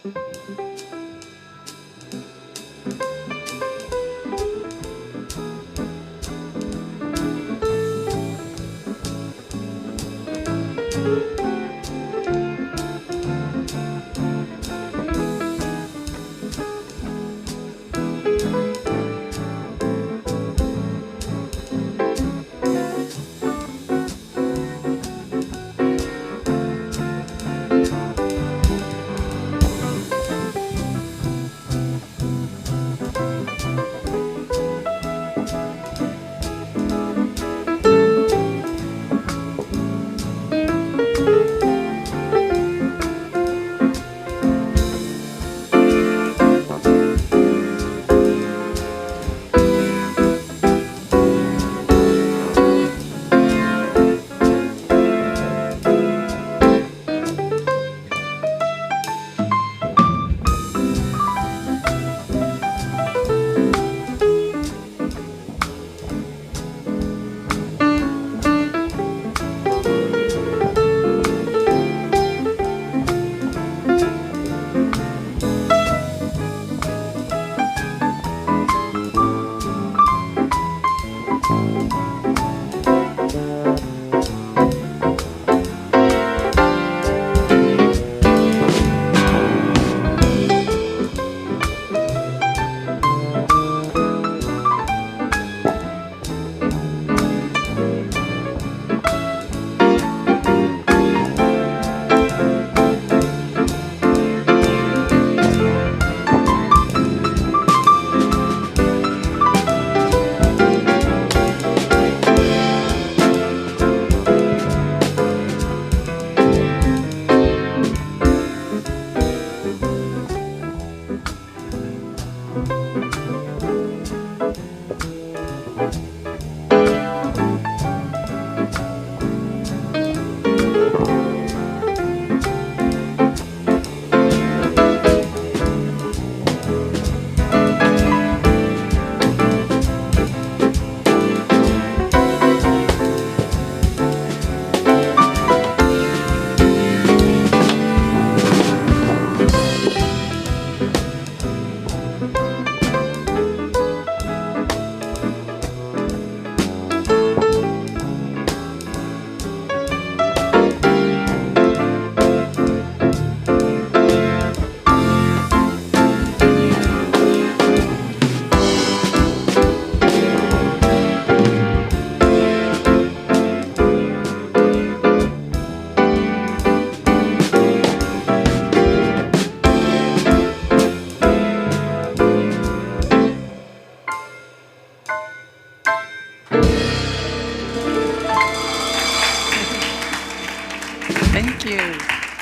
Thank you.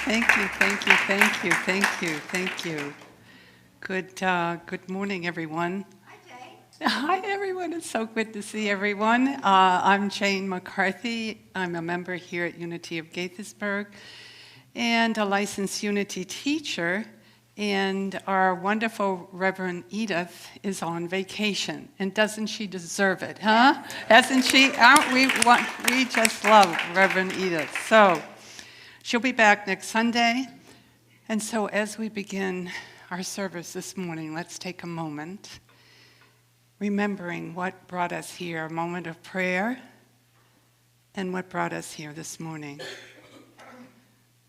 Thank you, thank you, thank you, thank you, thank you. Good morning, everyone. Hi, Jay. Hi, everyone. It's so good to see everyone. I'm Jane McCarthy. I'm a member here at Unity of Gaithersburg and a licensed Unity teacher. And our wonderful Reverend Edith is on vacation. And doesn't she deserve it, huh? Doesn't she? We just love Reverend Edith. So she'll be back next Sunday. And so as we begin our service this morning, let's take a moment, remembering what brought us here, a moment of prayer, and what brought us here this morning.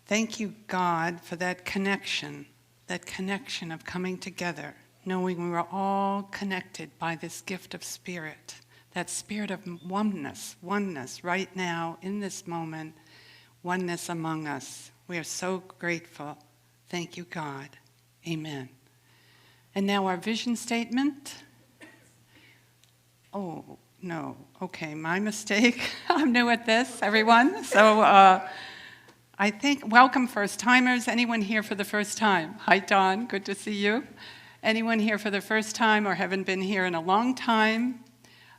Thank you, God, for that connection of coming together, knowing we were all connected by this gift of spirit, that spirit of oneness right now, in this moment, oneness among us. We are so grateful. Thank you, God. Amen. And now our vision statement. Oh, no. Okay, my mistake. I'm new at this, everyone. So I think, welcome first-timers. Anyone here for the first time? Hi, Don. Good to see you. Anyone here for the first time or haven't been here in a long time?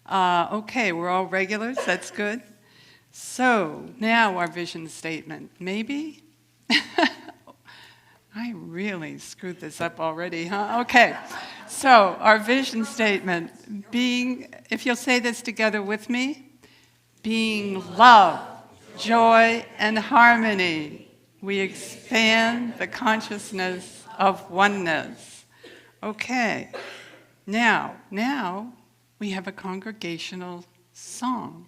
Okay, we're all regulars. That's good. So now our vision statement. Maybe? I really screwed this up already, huh? Okay. So our vision statement, being, if you'll say this together with me, being love, joy, and harmony. We expand the consciousness of oneness. Okay, now we have a congregational song.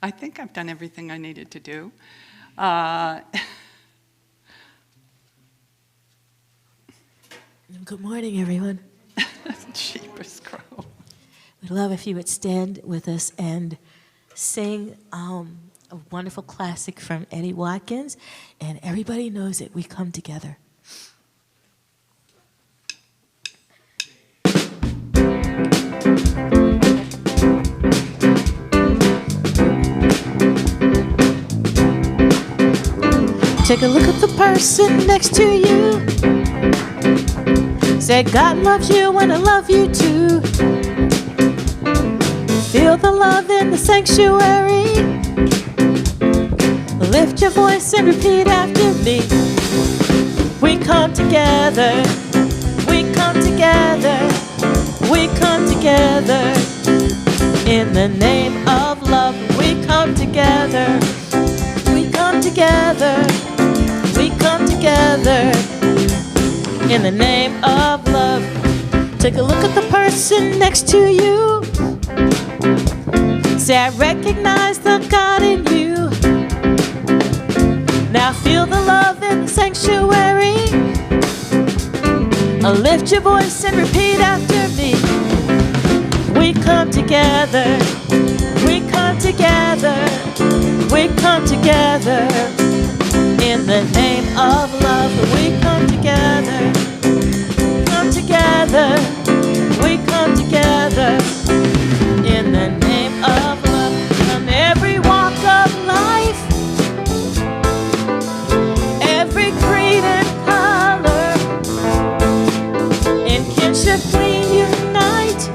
I think I've done everything I needed to do. Good morning, everyone. Jeepers crow. We'd love if you would stand with us and sing a wonderful classic from Eddie Watkins. And everybody knows it. We come together. Take a look at the person next to you. Say, God loves you and I love you too. Feel the love in the sanctuary. Lift your voice and repeat after me. We come together. We come together. We come together. In the name of love, we come together. We come together. We come together. In the name of love. Take a look at the person next to you. Say, I recognize the God in you. Now feel the love in the sanctuary. Lift your voice and repeat after me. We come together. We come together. We come together. In the name of love, we come together. Come together. We come together. In the name of love. From every walk of life, every creed and color, in kinship we unite.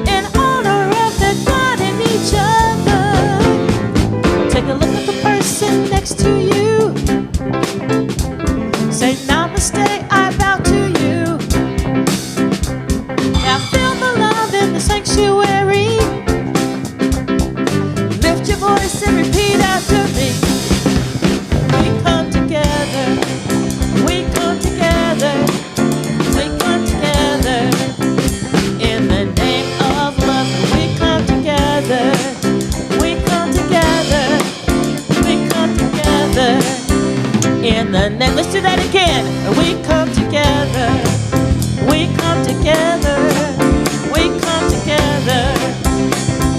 In honor of the God in each other. Take a look at the person next to you. Say, namaste, I bow to you. Now feel the love in the sanctuary. Lift your voice and repeat after me. We come together. We come together. We come together. In the name of love, we come together. We come together. We come together. In the name, let's do that again. We come together. We come together. We come together.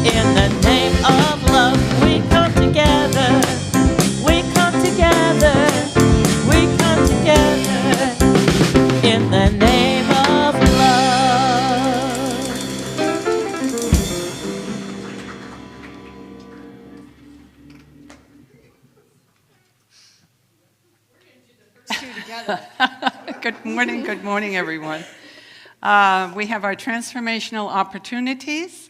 In the name of love, we come together. We come together. We come together. In the name of love. Good morning, everyone. We have our transformational opportunities,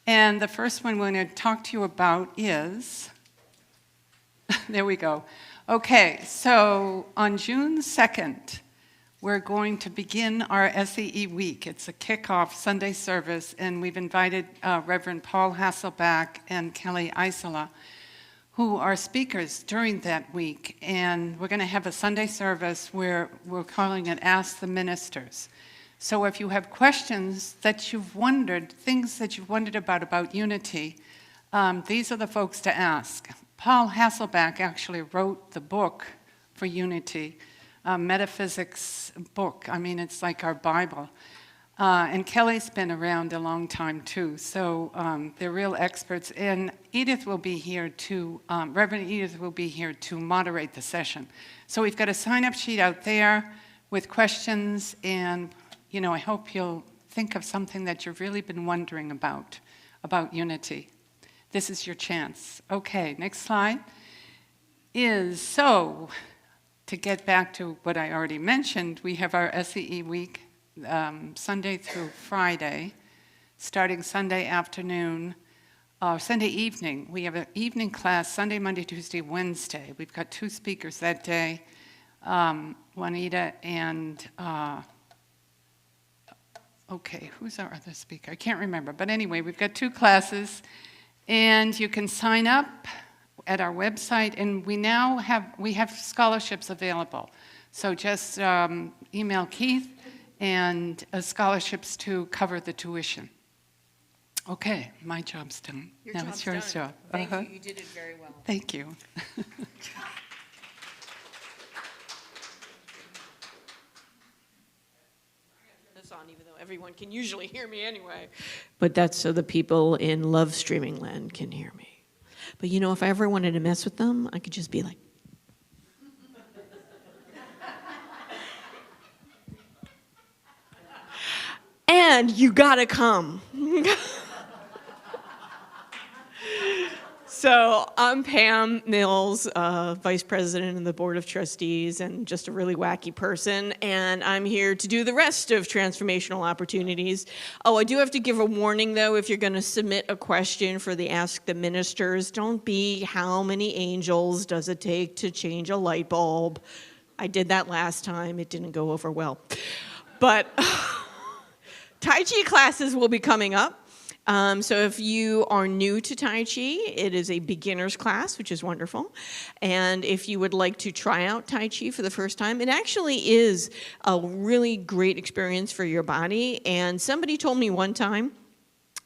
and the first one we're going to talk to you about is, there we go. Okay, so on June 2nd, we're going to begin our SEE week. It's a kickoff Sunday service, and we've invited Reverend Paul Hasselback and Kelly Isola, who are speakers during that week. And we're going to have a Sunday service where we're calling it Ask the Ministers. So if you have questions that you've wondered, things that you've wondered about unity, these are the folks to ask. Paul Hasselback actually wrote the book for unity, metaphysics book. I mean, it's like our Bible. And Kelly's been around a long time too, so they're real experts. And Edith will be here to, Reverend Edith will be here to moderate the session. So we've got a sign-up sheet out there with questions, and I hope you'll think of something that you've really been wondering about unity. This is your chance. Okay, next slide is, so to get back to what I already mentioned, we have our SEE week, Sunday through Friday, starting Sunday afternoon, Sunday evening. We have an evening class, Sunday, Monday, Tuesday, Wednesday. We've got 2 speakers that day, Juanita and, okay, who's our other speaker? I can't remember. But anyway, we've got 2 classes, and you can sign up at our website, and we have scholarships available. So just email Keith and scholarships to cover the tuition. Okay, my job's done. Now it's your job. Thank you. You did it very well. Thank you. This on, even though everyone can usually hear me anyway. But that's so the people in love streaming land can hear me. But you know, if I ever wanted to mess with them, I could just be like, and you gotta come. So I'm Pam Mills, Vice President of the Board of Trustees and just a really wacky person, and I'm here to do the rest of Transformational Opportunities. Oh, I do have to give a warning, though, if you're going to submit a question for the Ask the Ministers, don't be how many angels does it take to change a light bulb. I did that last time. It didn't go over well. But Tai Chi classes will be coming up. So if you are new to Tai Chi, it is a beginner's class, which is wonderful. And if you would like to try out Tai Chi for the first time, it actually is a really great experience for your body. And somebody told me one time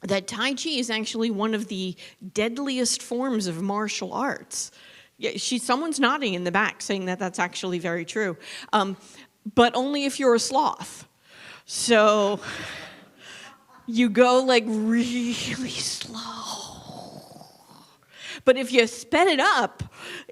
that Tai Chi is actually one of the deadliest forms of martial arts. Yeah, someone's nodding in the back saying that that's actually very true. But only if you're a sloth. So you go like really slow. But if you sped it up,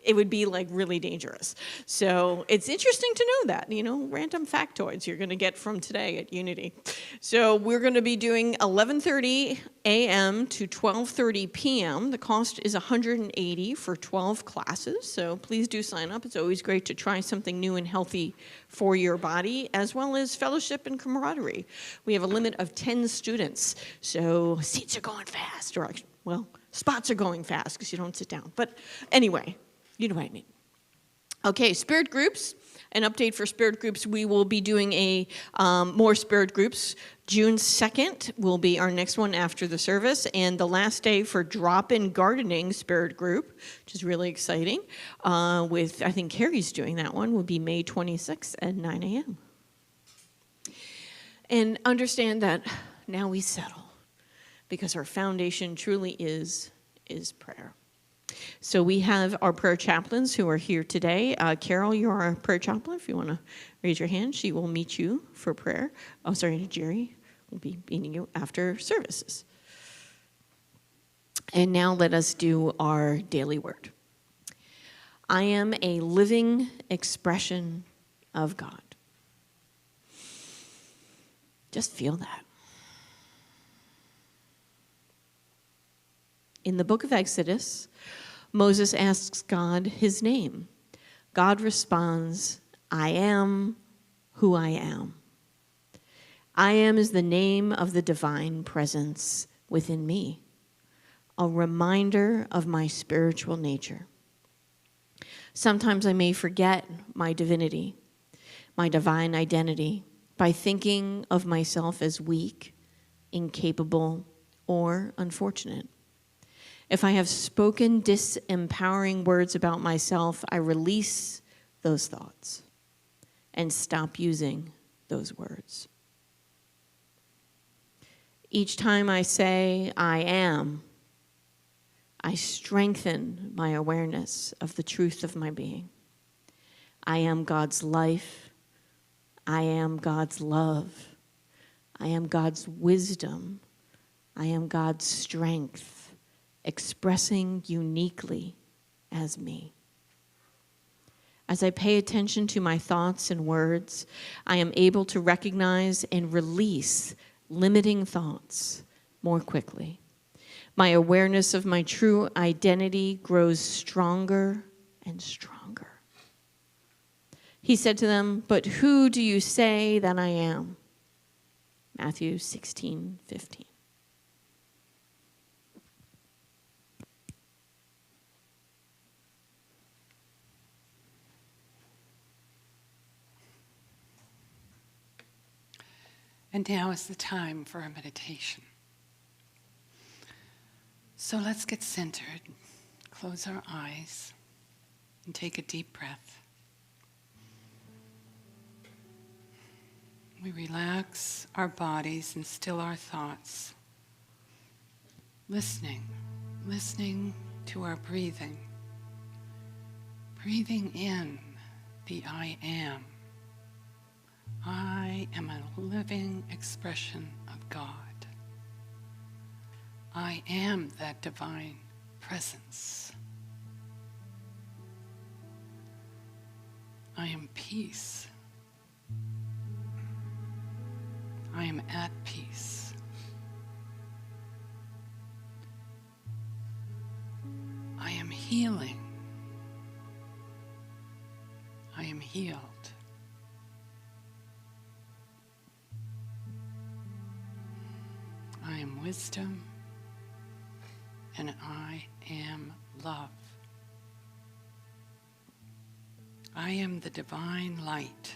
it would be like really dangerous. So it's interesting to know that, you know, random factoids you're going to get from today at Unity. So we're going to be doing 11:30 a.m. to 12:30 p.m. The cost is $180 for 12 classes. So please do sign up. It's always great to try something new and healthy for your body, as well as fellowship and camaraderie. We have a limit of 10 students. So seats are going fast, or well, spots are going fast because you don't sit down. But anyway, you know what I mean. Okay, spirit groups. An update for spirit groups. We will be doing more spirit groups. June 2nd will be our next one after the service. And the last day for drop-in gardening spirit group, which is really exciting, I think Carrie's doing that one, will be May 26th at 9 a.m. And understand that now we settle, because our foundation truly is prayer. So we have our prayer chaplains who are here today. Carol, you're our prayer chaplain. If you want to raise your hand, she will meet you for prayer. Oh, sorry, Jerry will be meeting you after services. And now let us do our daily word. I am a living expression of God. Just feel that. In the book of Exodus, Moses asks God his name. God responds, I am who I am. I am is the name of the divine presence within me, a reminder of my spiritual nature. Sometimes I may forget my divinity, my divine identity, by thinking of myself as weak, incapable, or unfortunate. If I have spoken disempowering words about myself, I release those thoughts and stop using those words. Each time I say, I am, I strengthen my awareness of the truth of my being. I am God's life. I am God's love. I am God's wisdom. I am God's strength, expressing uniquely as me. As I pay attention to my thoughts and words, I am able to recognize and release limiting thoughts more quickly. My awareness of my true identity grows stronger and stronger. He said to them, but who do you say that I am? Matthew 16:15. And now is the time for our meditation. So let's get centered. close our eyes and take a deep breath. We relax our bodies and still our thoughts, listening to our breathing. Breathing in the I am. I am a living expression of God. I am that divine presence. I am peace. I am at peace. I am healing. I am healed. I am wisdom, and I am love. I am the divine light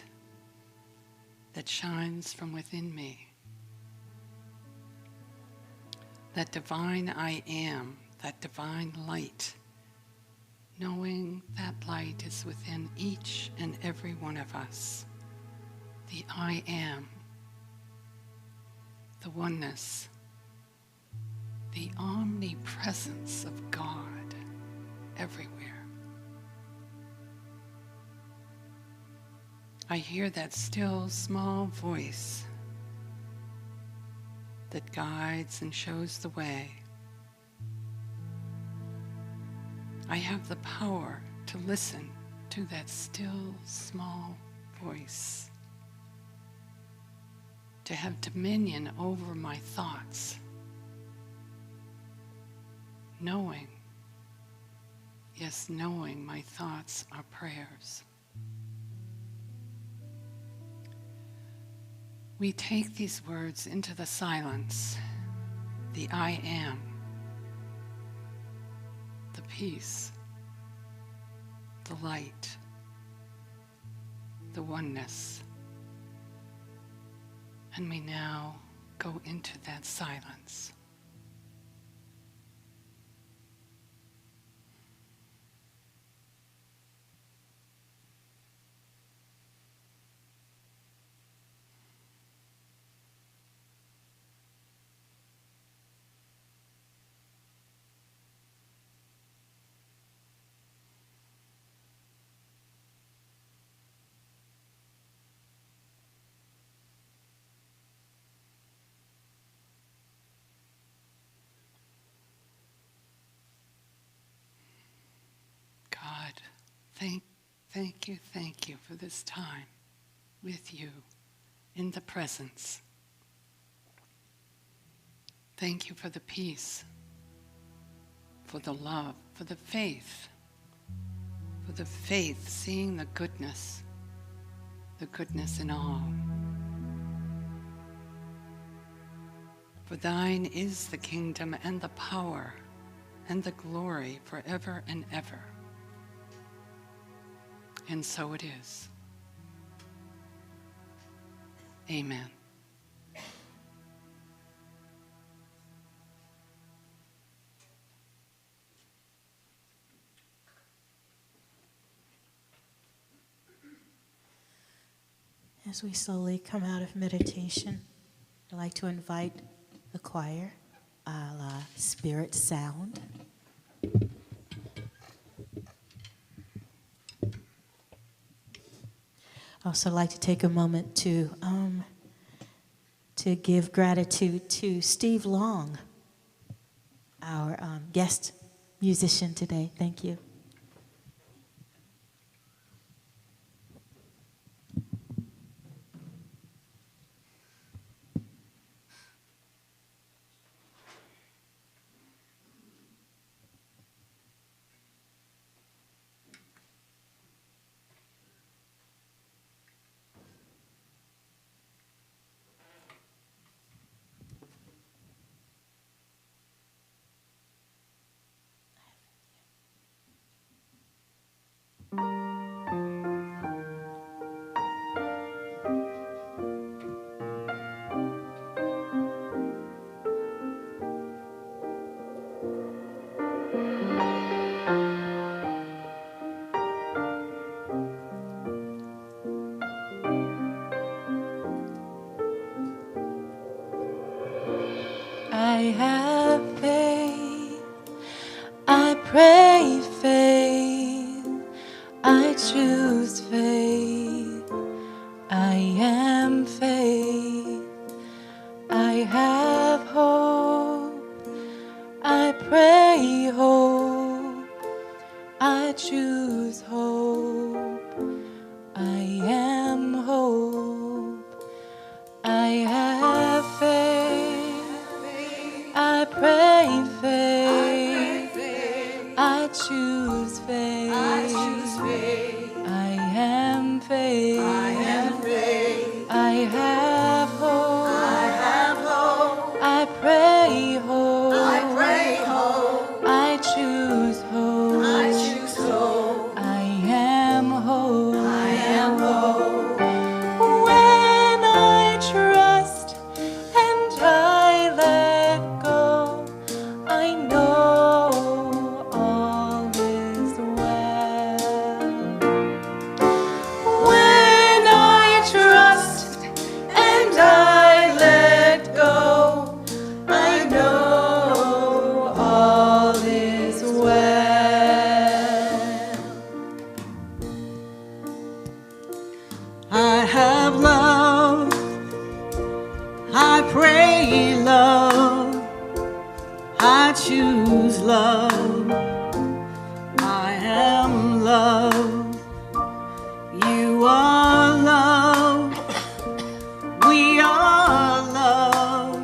that shines from within me. That divine I am, that divine light, knowing that light is within each and every one of us. The I am, the oneness, the omnipresence of God everywhere. I hear that still small voice that guides and shows the way. I have the power to listen to that still small voice, to have dominion over my thoughts, knowing my thoughts are prayers. We take these words into the silence, the I am, the peace, the light, the oneness, and we now go into that silence. God, thank you for this time with you in the presence. Thank you for the peace, for the love, for the faith, seeing the goodness in all. For thine is the kingdom and the power and the glory forever and ever. And so it is. Amen. As we slowly come out of meditation, I'd like to invite the choir, a la Spirit Sound. I'd also like to take a moment to give gratitude to Steve Long, our guest musician today. Thank you. choose faith. I am faith. I have hope. I pray hope. I choose hope. I am hope. I have faith. I pray faith. I choose faith. I am faith. I have hope. I pray hope. I choose hope. I am hope. When I trust and I let go, I know all is well. When I trust and I let go, I know all is well. I have love, I pray love, I choose love, I am love, you are love, we are love,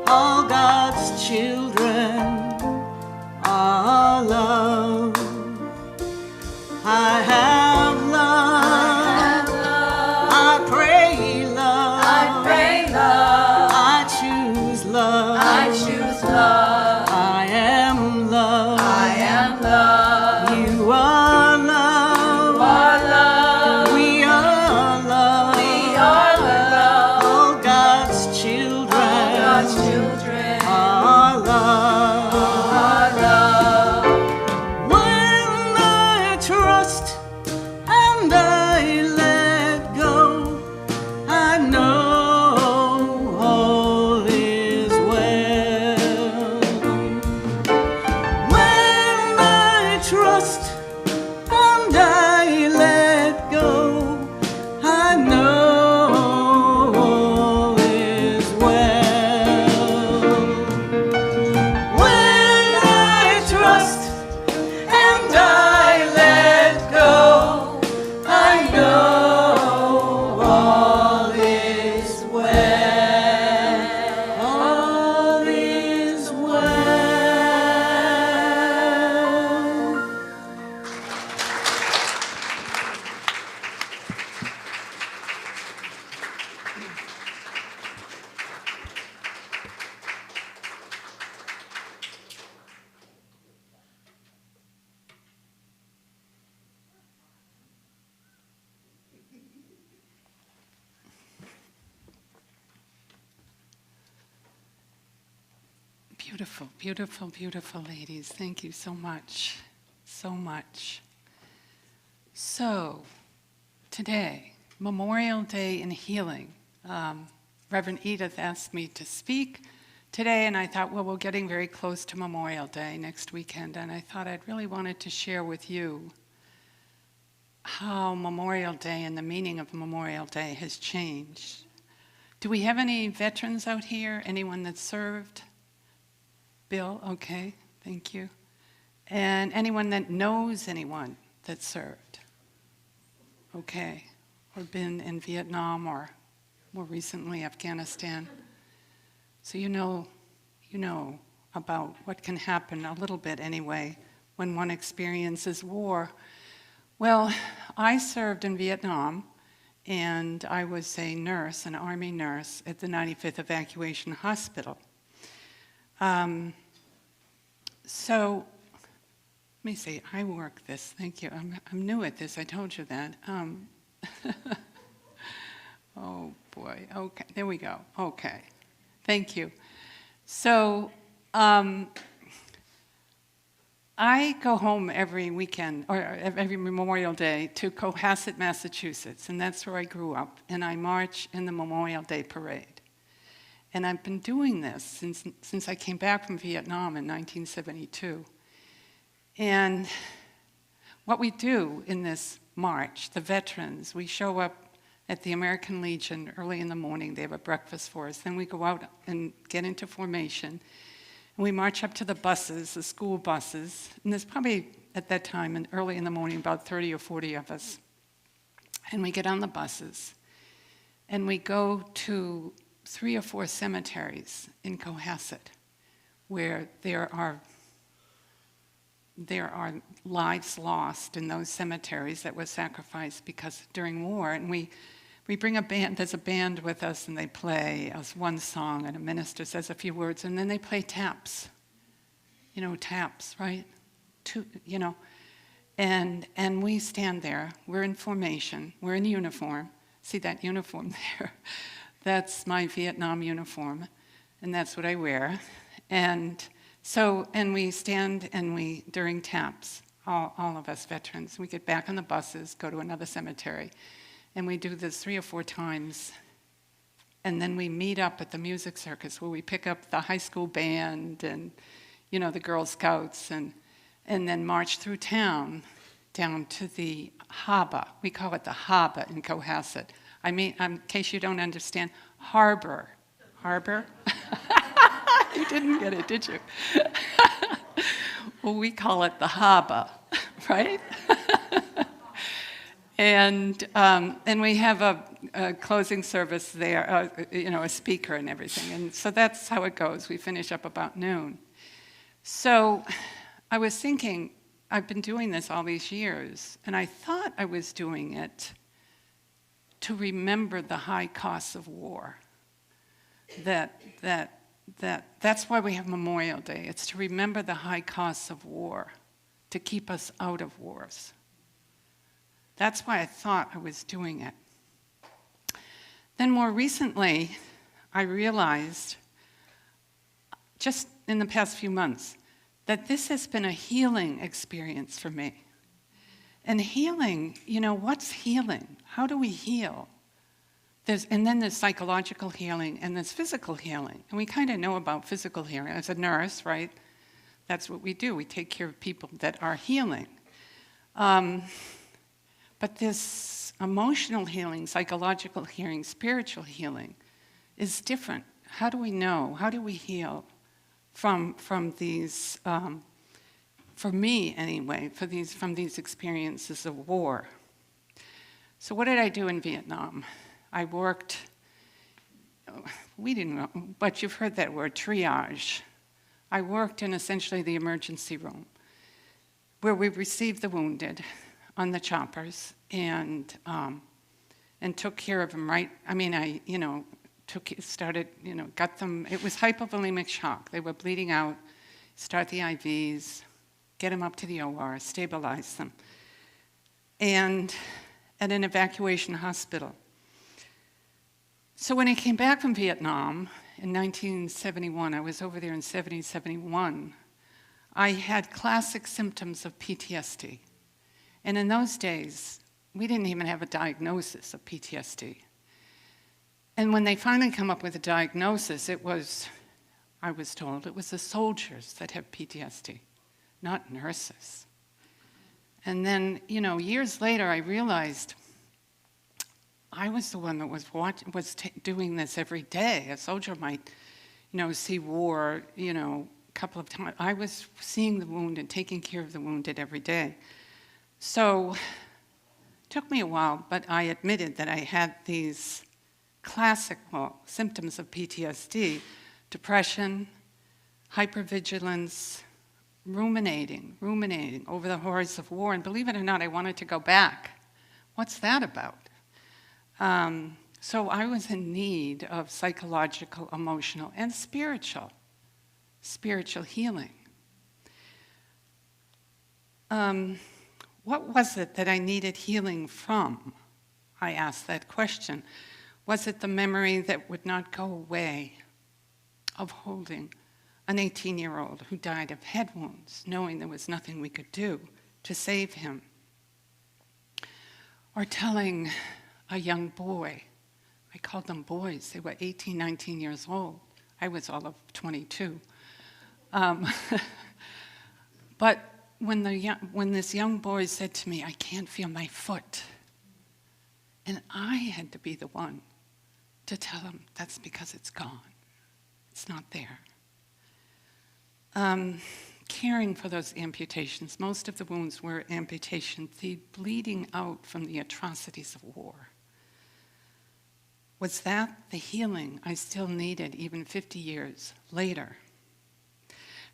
all God's children are love. I have love, I pray love, I choose love, I am love, you are love, we are love, all God's children are love. When I trust and I let go, I know all is well. When I trust and I let go, I know all is well. When I trust and I let go, I know all is well. All is well. Beautiful, beautiful, beautiful ladies. Thank you so much. So much. So, today, Memorial Day in Healing. Reverend Edith asked me to speak today, and I thought, well, we're getting very close to Memorial Day next weekend, and I thought I'd really wanted to share with you how Memorial Day and the meaning of Memorial Day has changed. Do we have any veterans out here? Anyone that served? Bill, okay, thank you. And anyone that knows anyone that served? Okay, or been in Vietnam or more recently Afghanistan. So you know about what can happen a little bit anyway when one experiences war. Well, I served in Vietnam, and I was a nurse, an Army nurse at the 95th Evacuation Hospital. So, let me see, I work this, thank you. I'm new at this, I told you that. Oh boy, okay, there we go, okay. Thank you. So, I go home every weekend, or every Memorial Day, to Cohasset, Massachusetts, and that's where I grew up, and I march in the Memorial Day Parade. And I've been doing this since I came back from Vietnam in 1972. And what we do in this march, the veterans, we show up at the American Legion early in the morning. They have a breakfast for us. Then we go out and get into formation. And we march up to the buses, the school buses. And there's probably, at that time, and early in the morning, about 30 or 40 of us. And we get on the buses. And we go to 3 or 4 cemeteries in Cohasset, where there are lives lost in those cemeteries that were sacrificed because during war. And we bring a band, there's a band with us, and they play us one song, and a minister says a few words, and then they play taps. You know, taps, right? And we stand there. We're in formation. We're in uniform. See that uniform there? That's my Vietnam uniform, and that's what I wear. And we stand and during taps, all of us veterans, we get back on the buses, go to another cemetery, and we do this 3 or 4 times. And then we meet up at the music circus where we pick up the high school band and, the Girl Scouts, and then march through town down to the harbor. We call it the harbor in Cohasset. I mean, in case you don't understand, harbor. Harbor? You didn't get it, did you? Well, we call it the harbor, right? And we have a closing service there, a speaker and everything. And so that's how it goes. We finish up about noon. So I was thinking, I've been doing this all these years, and I thought I was doing it to remember the high costs of war. That's why we have Memorial Day. It's to remember the high costs of war, to keep us out of wars. That's why I thought I was doing it. Then more recently, I realized, just in the past few months, that this has been a healing experience for me. And healing, what's healing? How do we heal? And then there's psychological healing and there's physical healing. And we kind of know about physical healing. As a nurse, right? That's what we do. We take care of people that are healing. But this emotional healing, psychological healing, spiritual healing is different. How do we know? How do we heal from these, for me anyway, from these experiences of war? So what did I do in Vietnam? I worked, we didn't know, but you've heard that word, triage. I worked in essentially the emergency room where we received the wounded on the choppers and took care of them, right? I mean, got them, it was hypovolemic shock. They were bleeding out, start the IVs, get them up to the OR, stabilize them. And at an evacuation hospital. So when I came back from Vietnam in 1971, I was over there in 70, 71, I had classic symptoms of PTSD. And in those days, we didn't even have a diagnosis of PTSD. And when they finally come up with a diagnosis, I was told, it was the soldiers that have PTSD, not nurses. And then, years later, I realized I was the one that was doing this every day. A soldier might, see war, a couple of times. I was seeing the wounded, taking care of the wounded every day. So it took me a while, but I admitted that I had these classic symptoms of PTSD: depression, hypervigilance, ruminating over the horrors of war. And believe it or not, I wanted to go back. What's that about? So I was in need of psychological, emotional, and spiritual healing. What was it that I needed healing from? I asked that question. Was it the memory that would not go away of holding an 18-year-old who died of head wounds, knowing there was nothing we could do to save him? Or telling a young boy, I called them boys, they were 18, 19 years old. I was all of 22. But when this young boy said to me, "I can't feel my foot," and I had to be the one to tell him that's because it's gone. It's not there. Caring for those amputations, most of the wounds were amputations, the bleeding out from the atrocities of war. Was that the healing I still needed even 50 years later?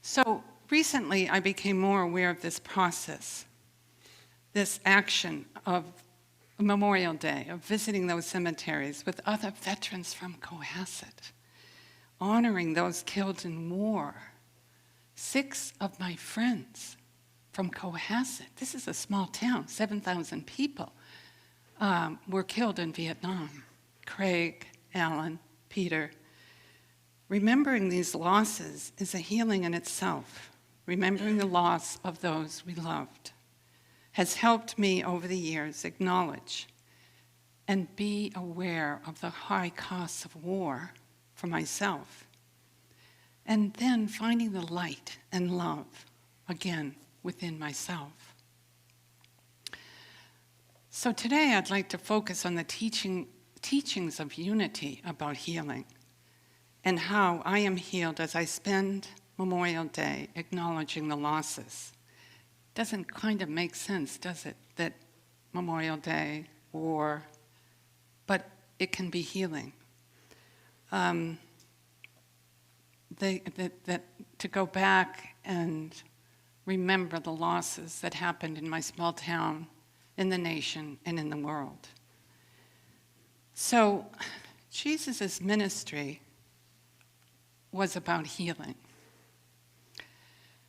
So recently I became more aware of this process, this action of Memorial Day, of visiting those cemeteries with other veterans from Cohasset, honoring those killed in war. 6 of my friends from Cohasset, this is a small town, 7,000 people, were killed in Vietnam. Craig, Alan, Peter. Remembering these losses is a healing in itself. Remembering the loss of those we loved has helped me over the years acknowledge and be aware of the high costs of war for myself. And then finding the light and love again within myself. So today I'd like to focus on the teachings of unity about healing and how I am healed as I spend Memorial Day acknowledging the losses. Doesn't kind of make sense, does it, that Memorial Day, war, but it can be healing. To go back and remember the losses that happened in my small town, in the nation, and in the world. So Jesus' ministry was about healing.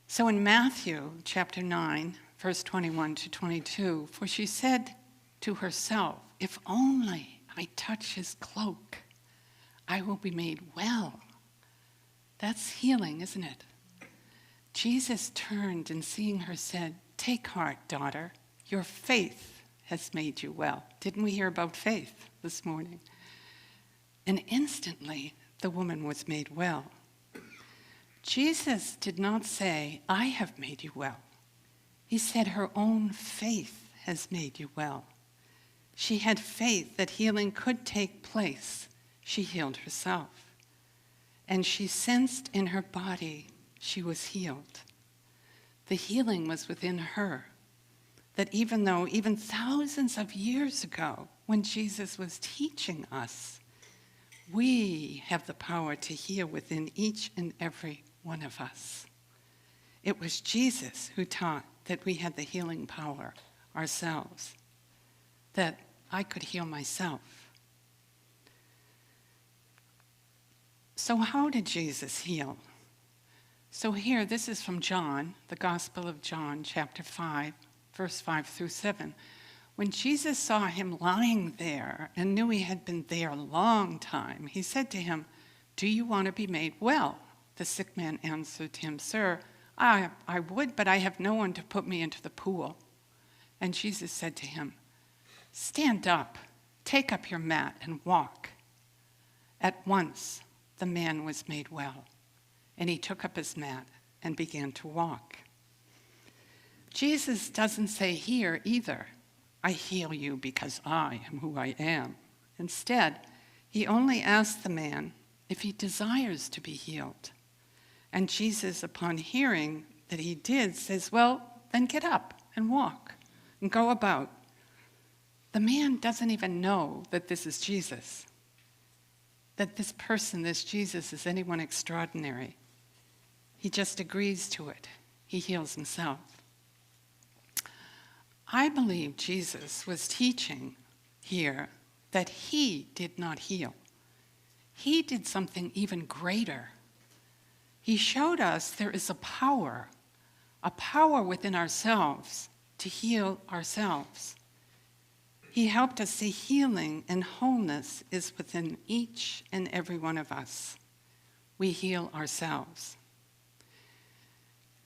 So in Matthew chapter 9, verse 21 to 22, for she said to herself, "If only I touch his cloak, I will be made well." That's healing, isn't it? Jesus turned and seeing her said, "Take heart, daughter, your faith has made you well." Didn't we hear about faith this morning? And instantly the woman was made well. Jesus did not say, "I have made you well." He said her own faith has made you well. She had faith that healing could take place. She healed herself. And she sensed in her body she was healed. The healing was within her. That even though, even thousands of years ago, when Jesus was teaching us, we have the power to heal within each and every one of us. It was Jesus who taught that we had the healing power ourselves, that I could heal myself. So how did Jesus heal? So here, this is from John, the Gospel of John, chapter 5, verse 5 through 7. When Jesus saw him lying there and knew he had been there a long time, he said to him, "Do you want to be made well?" The sick man answered him, "Sir, I would, but I have no one to put me into the pool." And Jesus said to him, "Stand up, take up your mat and walk." At once the man was made well, and he took up his mat and began to walk. Jesus doesn't say here either, "I heal you because I am who I am." Instead, he only asks the man if he desires to be healed. And Jesus, upon hearing that he did, says, "Well, then get up and walk and go about." The man doesn't even know that this is Jesus, that this person, this Jesus, is anyone extraordinary. He just agrees to it. He heals himself. I believe Jesus was teaching here that he did not heal. He did something even greater. He showed us there is a power within ourselves to heal ourselves. He helped us see healing and wholeness is within each and every one of us. We heal ourselves.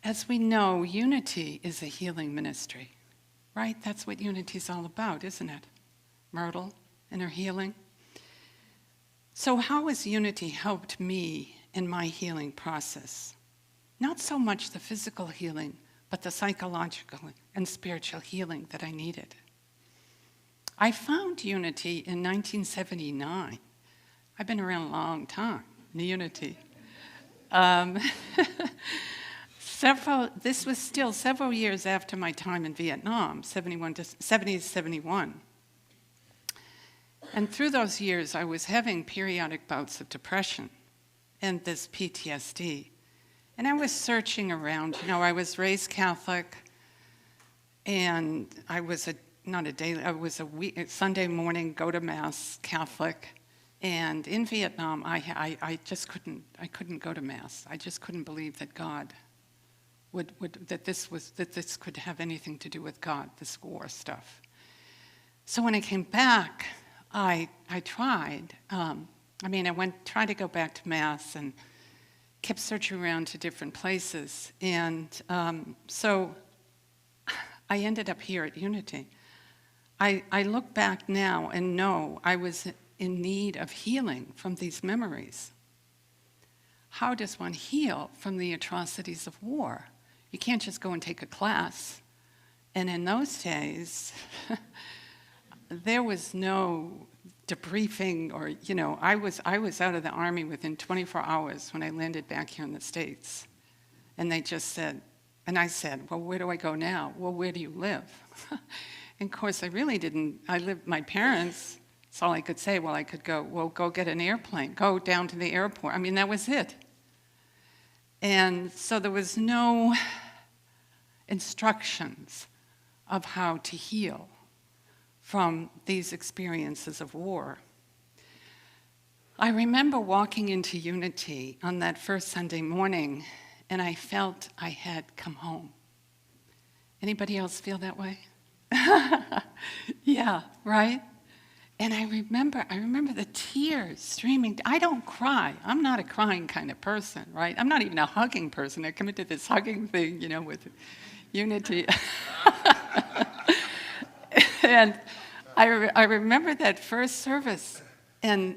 As we know, unity is a healing ministry, right? That's what unity is all about, isn't it? Myrtle and her healing. So how has unity helped me in my healing process? Not so much the physical healing, but the psychological and spiritual healing that I needed. I found Unity in 1979. I've been around a long time, Unity. This was still several years after my time in Vietnam, 70 to 71. And through those years, I was having periodic bouts of depression and this PTSD. And I was searching around. You know, I was raised Catholic, and I was a Sunday morning go to Mass Catholic. And in Vietnam, I just couldn't go to Mass. I just couldn't believe that God that this could have anything to do with God, this war stuff. So when I came back, I tried. I tried to go back to Mass and kept searching around to different places. And so I ended up here at Unity. I look back now and know I was in need of healing from these memories. How does one heal from the atrocities of war? You can't just go and take a class. And in those days, there was no debriefing or, you know, I was out of the Army within 24 hours when I landed back here in the States. And they just said, and I said, well, where do I go now? Well, where do you live? And of course, I really didn't. My parents, that's all I could say. Well, I could go get an airplane, go down to the airport. I mean, that was it. And so there was no instructions of how to heal from these experiences of war. I remember walking into Unity on that first Sunday morning, and I felt I had come home. Anybody else feel that way? Yeah, right? And I remember the tears streaming. I don't cry. I'm not a crying kind of person, right? I'm not even a hugging person. I come into this hugging thing, you know, with Unity. And I remember that first service and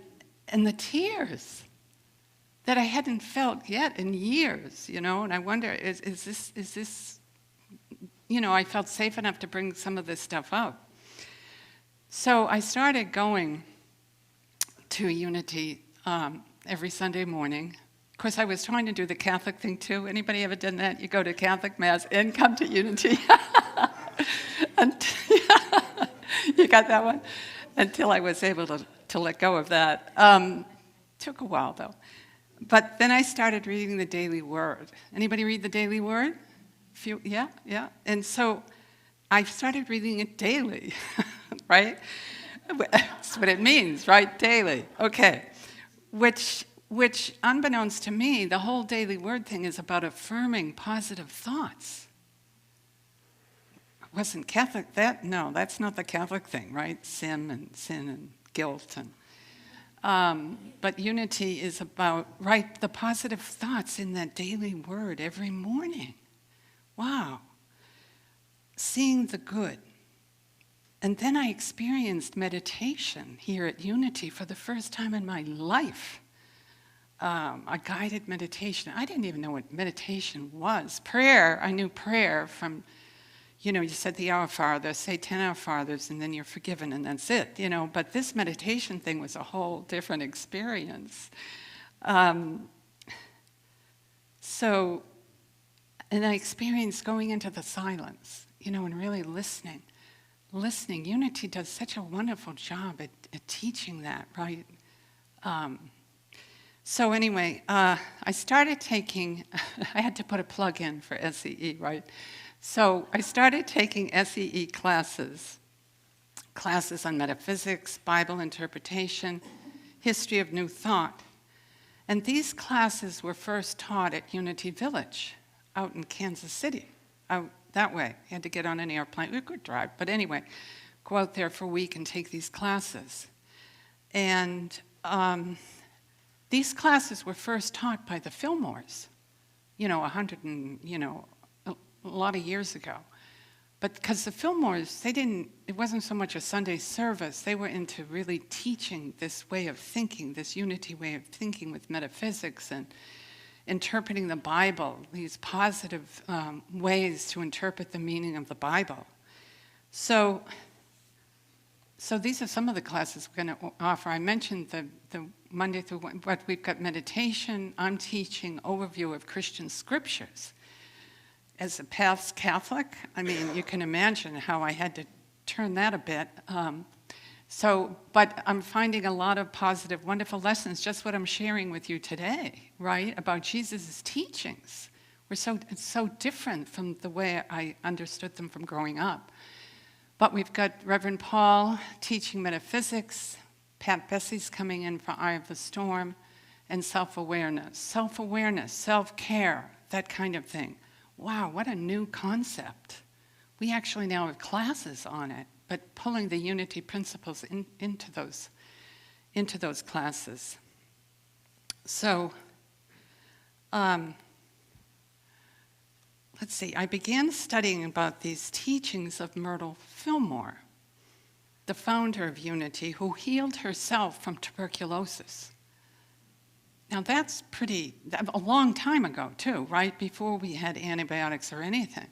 the tears that I hadn't felt yet in years, you know, and I wonder, is this, you know, I felt safe enough to bring some of this stuff up. So I started going to Unity every Sunday morning. Of course, I was trying to do the Catholic thing too. Anybody ever done that? You go to Catholic Mass and come to Unity. You got that one? Until I was able to let go of that. Took a while, though. But then I started reading the Daily Word. Anybody read the Daily Word? Yeah. And so I started reading it daily, right? That's what it means, right? Daily. Okay. Which, unbeknownst to me, the whole Daily Word thing is about affirming positive thoughts. Wasn't Catholic that? No, that's not the Catholic thing, right? Sin and guilt. But Unity is about, right, the positive thoughts in that Daily Word every morning. Wow. Seeing the good. And then I experienced meditation here at Unity for the first time in my life. A guided meditation. I didn't even know what meditation was. Prayer, I knew prayer from, you know, you said the Our Father, say 10 Our Fathers, and then you're forgiven, and that's it, you know. But this meditation thing was a whole different experience. And I experienced going into the silence, you know, and really listening. Unity does such a wonderful job at teaching that, right? So anyway, I started taking, I had to put a plug in for SEE, right? So I started taking SEE classes on metaphysics, Bible interpretation, history of New Thought. And these classes were first taught at Unity Village out in Kansas City, out that way. You had to get on an airplane. We could drive, but anyway, go out there for a week and take these classes. And these classes were first taught by the Fillmores, you know, a lot of years ago. But because the Fillmores, it wasn't so much a Sunday service, they were into really teaching this way of thinking, this Unity way of thinking with metaphysics interpreting the Bible, these positive ways to interpret the meaning of the Bible. So these are some of the classes we're going to offer. I mentioned the Monday through, but we've got meditation. I'm teaching overview of Christian scriptures. As a past Catholic, I mean, you can imagine how I had to turn that a bit. But I'm finding a lot of positive, wonderful lessons, just what I'm sharing with you today, right, about Jesus' teachings. It's so different from the way I understood them from growing up. But we've got Reverend Paul teaching metaphysics, Pat Bessie's coming in for Eye of the Storm, and self-awareness, self-care, that kind of thing. Wow, what a new concept. We actually now have classes on it, but pulling the unity principles into those classes. So, let's see, I began studying about these teachings of Myrtle Fillmore, the founder of Unity, who healed herself from tuberculosis. Now that's a long time ago too, right? Before we had antibiotics or anything.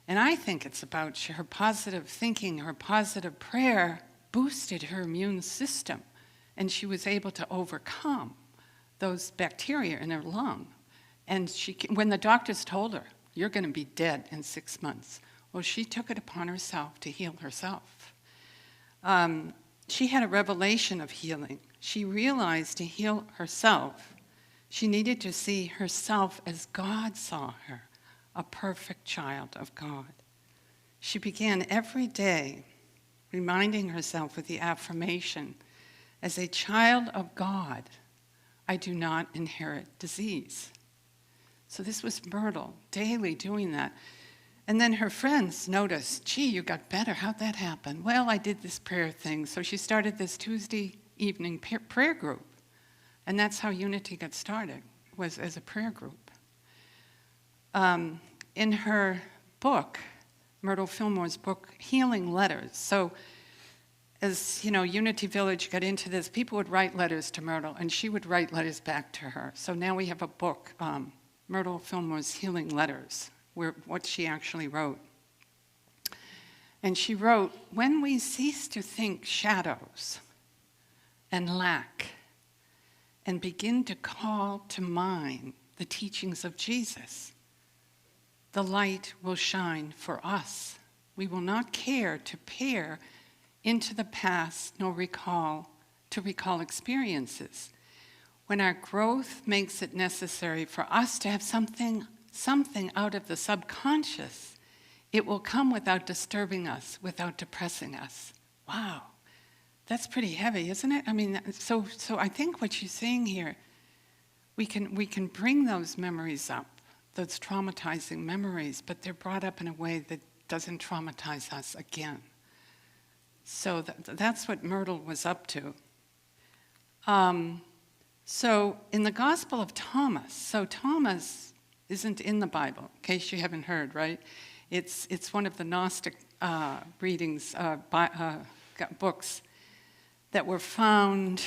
And I think it's about her positive thinking, her positive prayer boosted her immune system, and she was able to overcome those bacteria in her lung. And when the doctors told her, "You're going to be dead in 6 months," well, she took it upon herself to heal herself. She had a revelation of healing. She realized to heal herself, she needed to see herself as God saw her, a perfect child of God. She began every day reminding herself with the affirmation, "As a child of God, I do not inherit disease." So this was Myrtle, daily doing that. And then her friends noticed, "Gee, you got better. How'd that happen?" "Well, I did this prayer thing." So she started this Tuesday evening prayer group. And that's how Unity got started, was as a prayer group. In her book, Myrtle Fillmore's book, Healing Letters. So as, Unity Village got into this, people would write letters to Myrtle, and she would write letters back to her. So now we have a book, Myrtle Fillmore's Healing Letters, what she actually wrote. And she wrote, "When we cease to think shadows and lack and begin to call to mind the teachings of Jesus, the light will shine for us. We will not care to peer into the past nor recall experiences. When our growth makes it necessary for us to have something out of the subconscious, it will come without disturbing us, without depressing us." Wow, that's pretty heavy, isn't it? I mean, so I think what she's saying here, we can bring those memories up, those traumatizing memories, but they're brought up in a way that doesn't traumatize us again. So that's what Myrtle was up to. So in the Gospel of Thomas, so Thomas isn't in the Bible, in case you haven't heard, right? It's one of the Gnostic readings, books that were found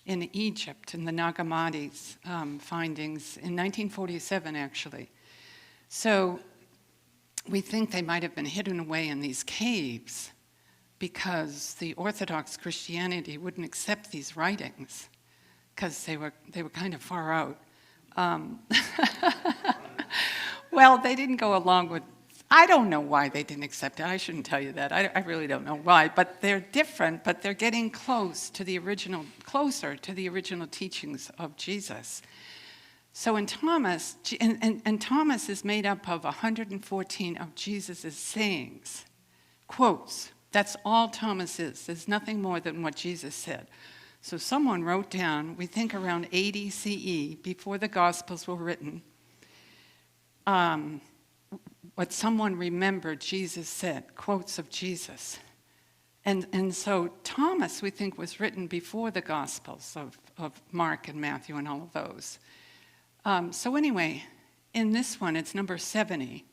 in Egypt, in the Nag Hammadi's findings in 1947, actually. So we think they might have been hidden away in these caves because the Orthodox Christianity wouldn't accept these writings because they were kind of far out. Well, they didn't go along with, I don't know why they didn't accept it. I shouldn't tell you that. I really don't know why, but they're different, but they're getting closer to the original teachings of Jesus. So in Thomas, and Thomas is made up of 114 of Jesus' sayings, quotes. That's all Thomas is. There's nothing more than what Jesus said. So someone wrote down, we think around 80 CE, before the Gospels were written, what someone remembered Jesus said, quotes of Jesus. And so Thomas, we think, was written before the Gospels of Mark and Matthew and all of those. So anyway, in this one, it's number 70.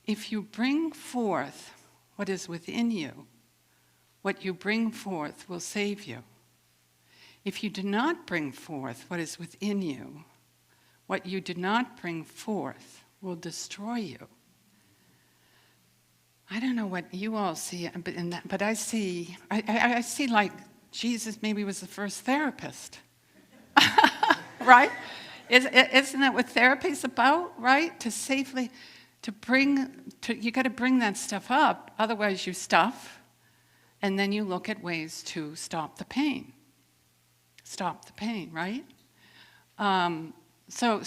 If you bring forth what is within you, what you bring forth will save you. If you do not bring forth what is within you, What you do not bring forth will destroy you. I don't know what you all see, but I see like Jesus maybe was the first therapist, right? Isn't that what therapy's about, right? You got to bring that stuff up, otherwise you stuff, and then you look at ways to stop the pain. Stop the pain, right? So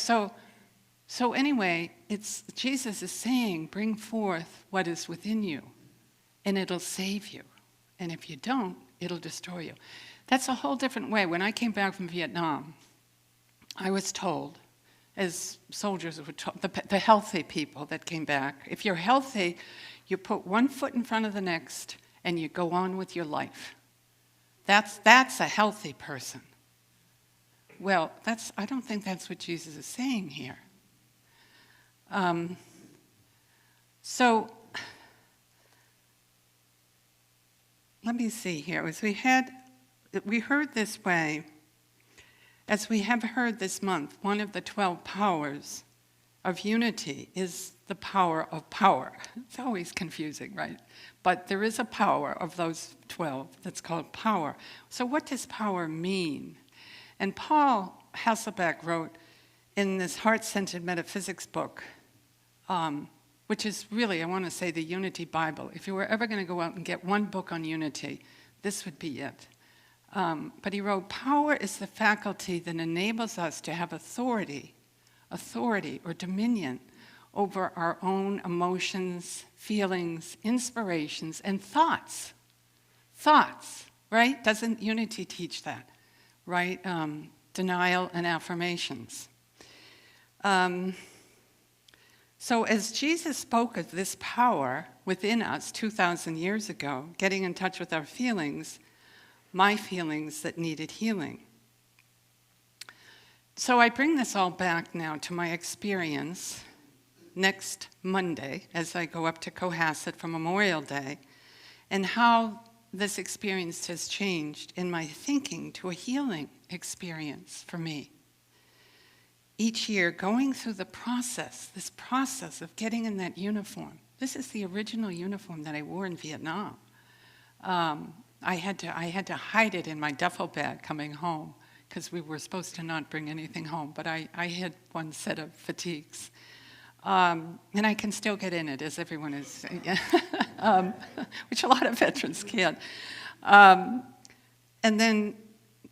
anyway, Jesus is saying, bring forth what is within you, and it'll save you. And if you don't, it'll destroy you. That's a whole different way. When I came back from Vietnam, I was told, as soldiers were told, the healthy people that came back, if you're healthy, you put one foot in front of the next, and you go on with your life. That's a healthy person. Well, I don't think that's what Jesus is saying here. So let me see here. We heard this way, as we have heard this month, one of the 12 powers of unity is the power of power. It's always confusing, right? But there is a power of those 12 that's called power. So what does power mean? And Paul Hasselbeck wrote in this Heart-Centered Metaphysics book, which is really, I want to say, the Unity Bible. If you were ever going to go out and get one book on unity, this would be it. But he wrote, power is the faculty that enables us to have authority or dominion over our own emotions, feelings, inspirations, and thoughts. Thoughts, right? Doesn't unity teach that, right? Denial and affirmations. So as Jesus spoke of this power within us 2,000 years ago, getting in touch with our feelings, my feelings that needed healing. So I bring this all back now to my experience next Monday as I go up to Cohasset for Memorial Day, and how this experience has changed in my thinking to a healing experience for me. Each year, going through this process of getting in that uniform. This is the original uniform that I wore in Vietnam. I had to hide it in my duffel bag coming home because we were supposed to not bring anything home, but I had one set of fatigues. And I can still get in it, as everyone is, which a lot of veterans can. And then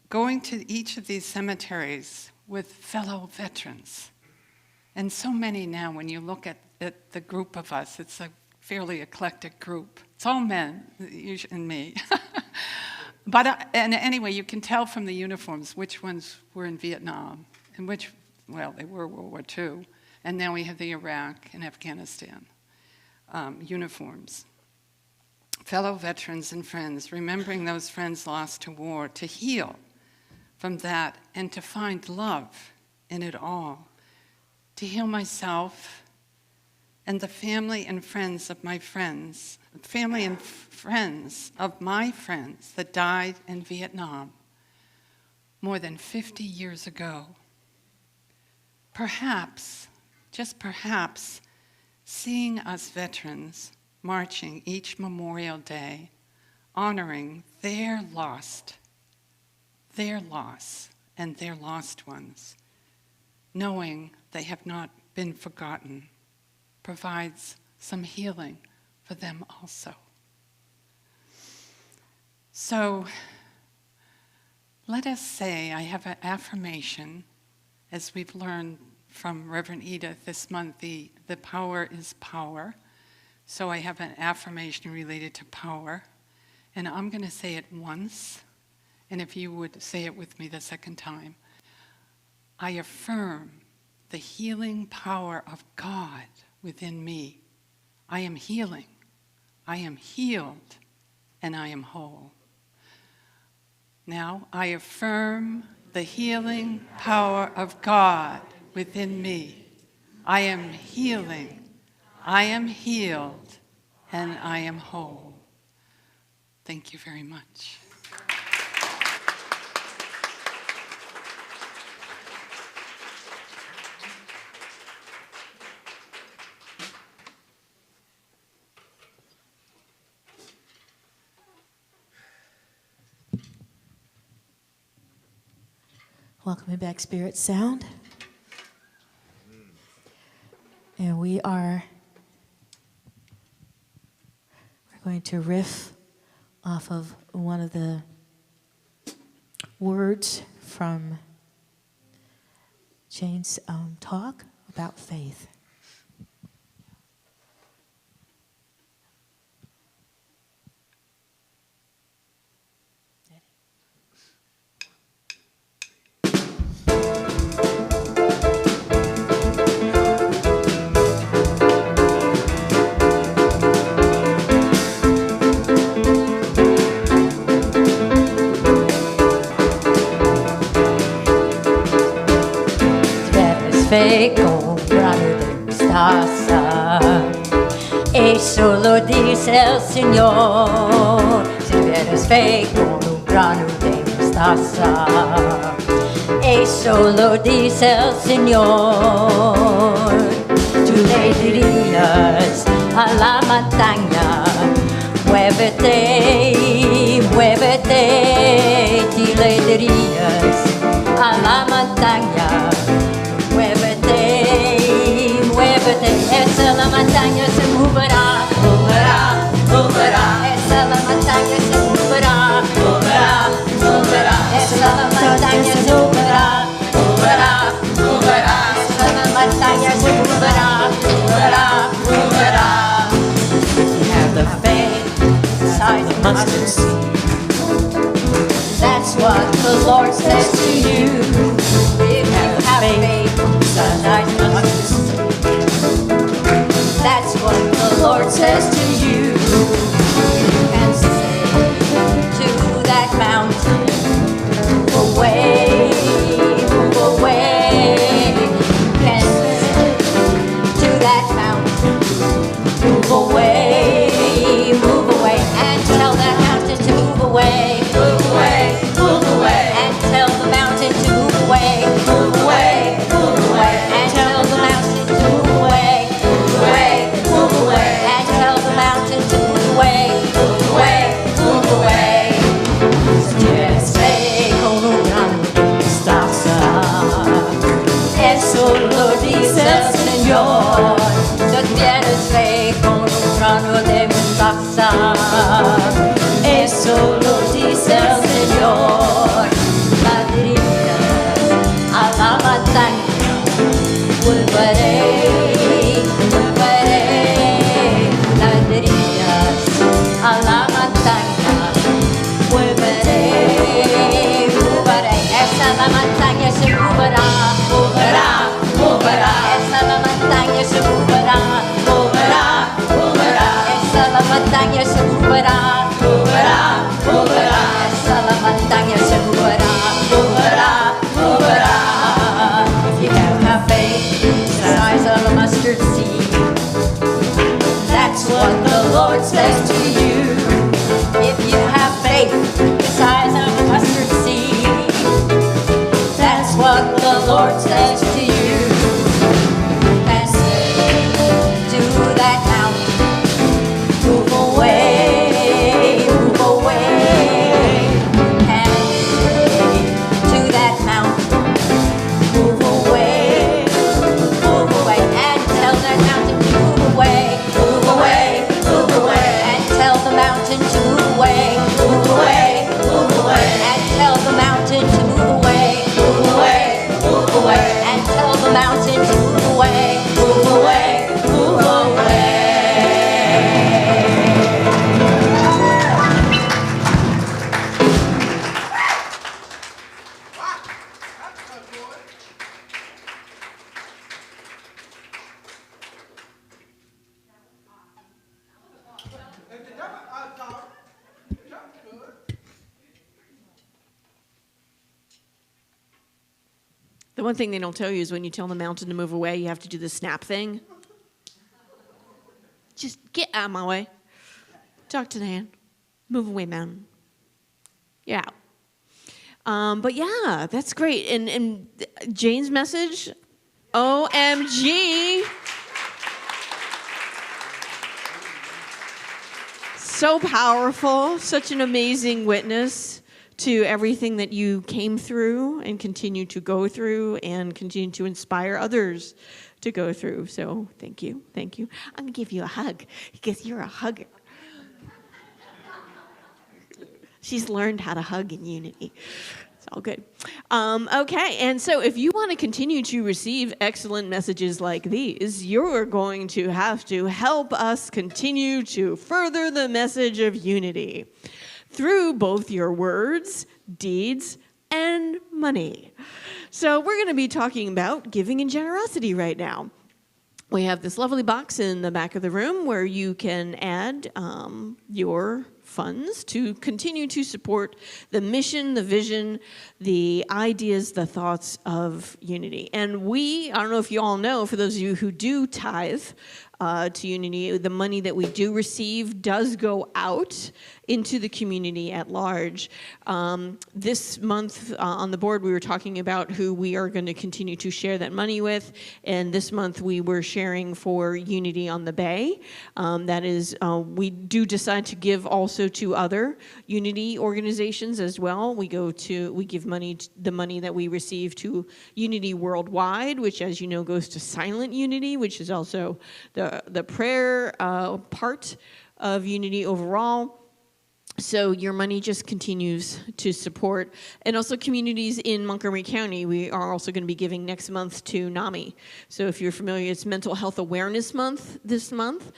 going to each of these cemeteries with fellow veterans. And so many now, when you look at the group of us, it's a fairly eclectic group. It's all men, and me. But and anyway, you can tell from the uniforms which ones were in Vietnam, and which, well, they were World War II. And now we have the Iraq and Afghanistan uniforms. Fellow veterans and friends, remembering those friends lost to war, to heal from that and to find love in it all, to heal myself and the family and friends of my friends, that died in Vietnam more than 50 years ago. Perhaps, just perhaps, seeing us veterans marching each Memorial Day, honoring their loss and their lost ones, knowing they have not been forgotten, provides some healing for them also. So let us say, I have an affirmation, as we've learned from Reverend Edith this month, the power is power. So I have an affirmation related to power, and I'm going to say it once, and if you would say it with me the second time. I affirm the healing power of God within me. I am healing, I am healed, and I am whole. Now, I affirm the healing power of God within me. I am healing, I am healed, and I am whole. Thank you very much. Welcome back, Spirit Sound. And we're going to riff off of one of the words from Jane's talk about faith. Con brano di stassa e solo dice il Signor se vienes fe con un brano di stassa e solo dice il Signor tu le dirías a la montaña muévete, muévete ti le dirías a la montaña muévete, muévete, esa la montaña se moverá, moverá, moverá, esa la montaña se moverá, moverá, moverá, esa la montaña se moverá, moverá, moverá, esa la montaña se moverá, moverá, moverá. You have the faith the size of mustard seed. That's what the Lord says to you. If you have faith. That's what the Lord says to you. You can say to that mountain, move away, move away. You can say to that mountain, move away, move away, and tell that mountain to move away, move away, move away, and tell the mountain to move away, move away, move away, and tell the mountain to move away, move away, move away, and tell the mountain to move away, move away, move away. Say, con un grande stazza, e solo dice il Signor, se tienes fe con un grano de mostaza, e solo dice el Señor, la dirías a la montaña, volveré, volveré, la dirías a la montaña, volveré, volveré, esa la montaña se moverá, moverá, moverá, esa la montaña se moverá, moverá, moverá, esa la montaña se moverá, moverá, moverá, esa la montaña se moverá, moverá, moverá. If you have faith the size of a mustard seed, that's what the Lord says to you. If you have faith the size of a mustard seed, that's what the Lord says to you. And say to that mountain, move away, move away. And say to that mountain, move away, move away. And tell that mountain to move away, move away, move away. And tell the mountain to move away, move away, move away. And tell the mountain to move away, move away, move away. And tell the mountain to move away, move away, move away. The one thing they don't tell you is when you tell the mountain to move away, you have to do the snap thing. Just get out of my way. Talk to the hand. Move away, mountain. You're out. But yeah, that's great. And Jane's message, OMG. So powerful, such an amazing witness to everything that you came through and continue to go through and continue to inspire others to go through. So thank you, thank you. I'm gonna give you a hug because you're a hugger. She's learned how to hug in Unity. It's all good. Okay, and so if you want to continue to receive excellent messages like these, you're going to have to help us continue to further the message of unity through both your words, deeds, and money. So we're going to be talking about giving and generosity right now. We have this lovely box in the back of the room where you can add your funds to continue to support the mission, the vision, the ideas, the thoughts of Unity. And I don't know if you all know, for those of you who do tithe to Unity, the money that we do receive does go out into the community at large. This month on the board, we were talking about who we are going to continue to share that money with. And this month, we were sharing for Unity on the Bay. That is, we do decide to give also to other Unity organizations as well. We give money, the money that we receive to Unity Worldwide, which, as you know, goes to Silent Unity, which is also the prayer part of Unity overall. So your money just continues to support, and also communities in Montgomery County. We are also going to be giving next month to NAMI. So if you're familiar, it's Mental Health Awareness Month this month.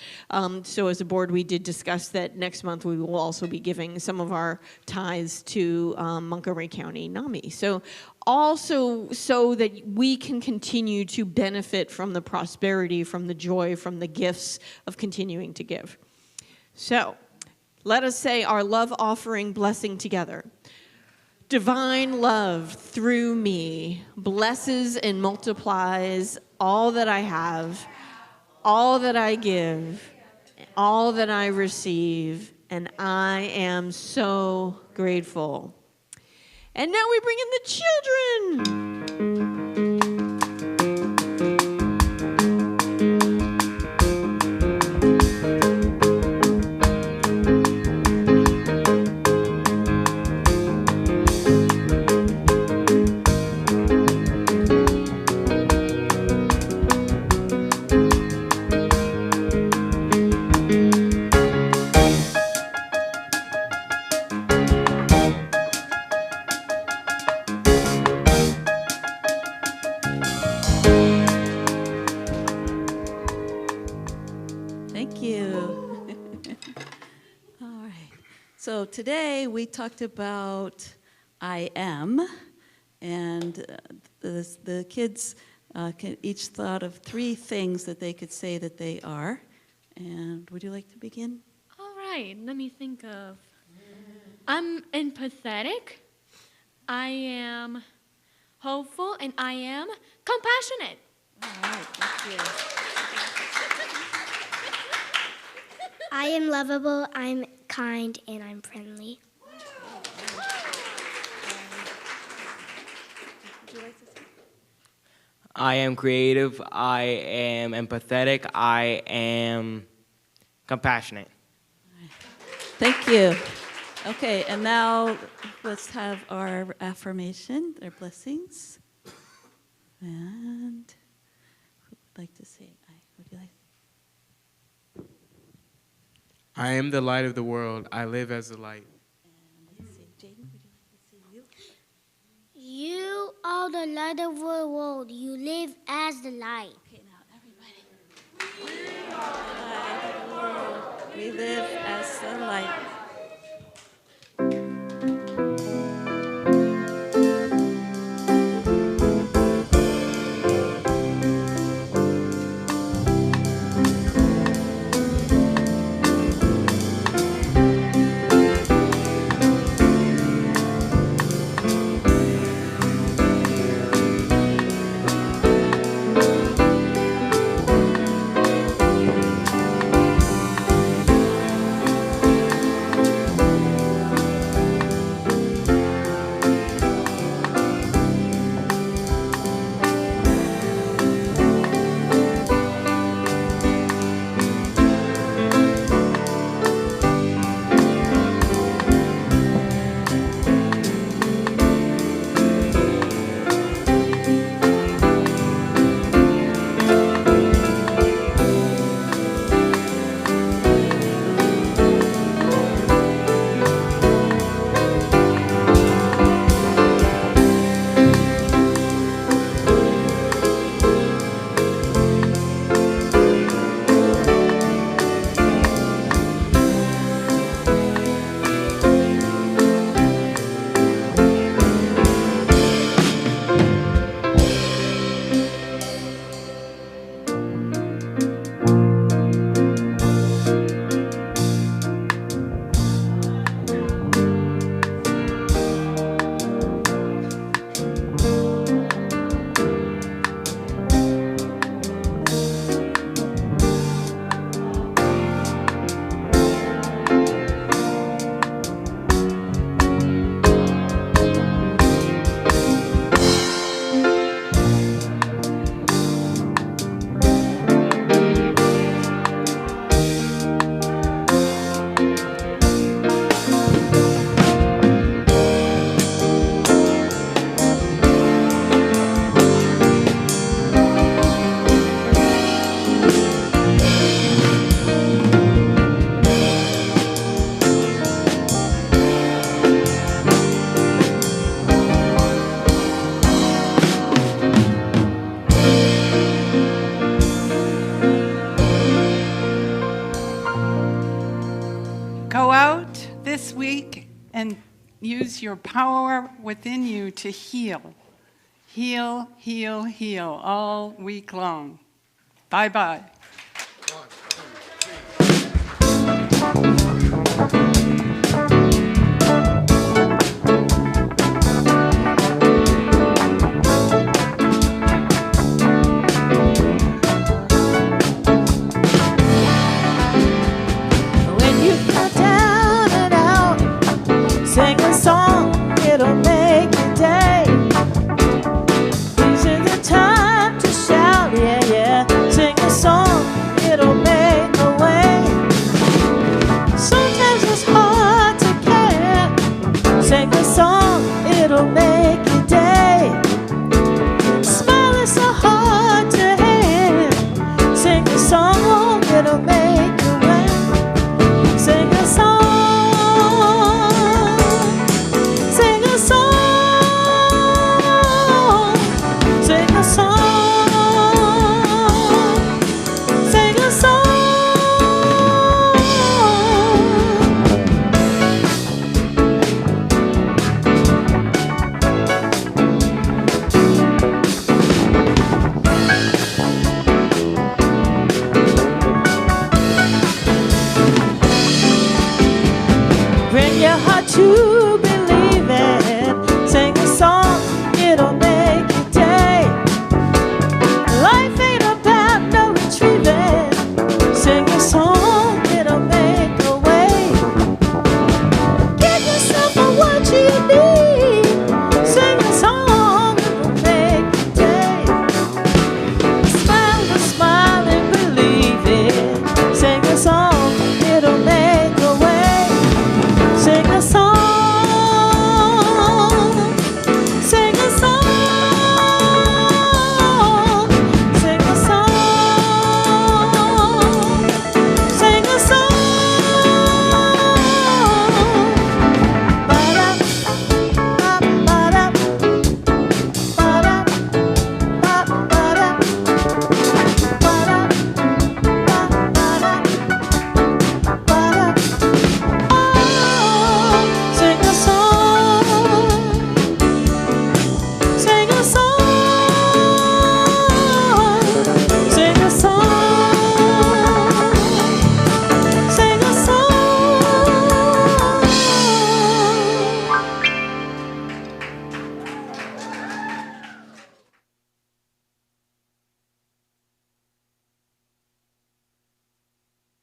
So as a board, we did discuss that next month we will also be giving some of our tithes to Montgomery County NAMI. So also so that we can continue to benefit from the prosperity, from the joy, from the gifts of continuing to give. So let us say our love offering blessing together. Divine love through me blesses and multiplies all that I have, all that I give, all that I receive, and I am so grateful. And now we bring in the children. Thank you. All right. So today we talked about I am, and the kids each thought of 3 things that they could say that they are. And would you like to begin? All right, let me think of. I'm empathetic, I am hopeful, and I am compassionate. All right, thank you. I am lovable, I'm kind, and I'm friendly. I am creative, I am empathetic, I am compassionate. Thank you. Okay, and now let's have our affirmation, our blessings. And who would like to say I? Would you like? I am the light of the world. I live as the light. And let's see, Jaden, would you like to say you? You are the light of the world. You live as the light. Okay, now everybody. We are the light of the world. We live as the light. your power within you to heal. Heal, heal, heal all week long. Bye-bye. When you feel down and out, sing a song, it'll make your day. This is the time to shout, yeah, yeah. Sing a song, it'll make a way. Sometimes it's hard to care. Sing a song, it'll make your day. Smile is so hard to hear. Sing a song, it'll make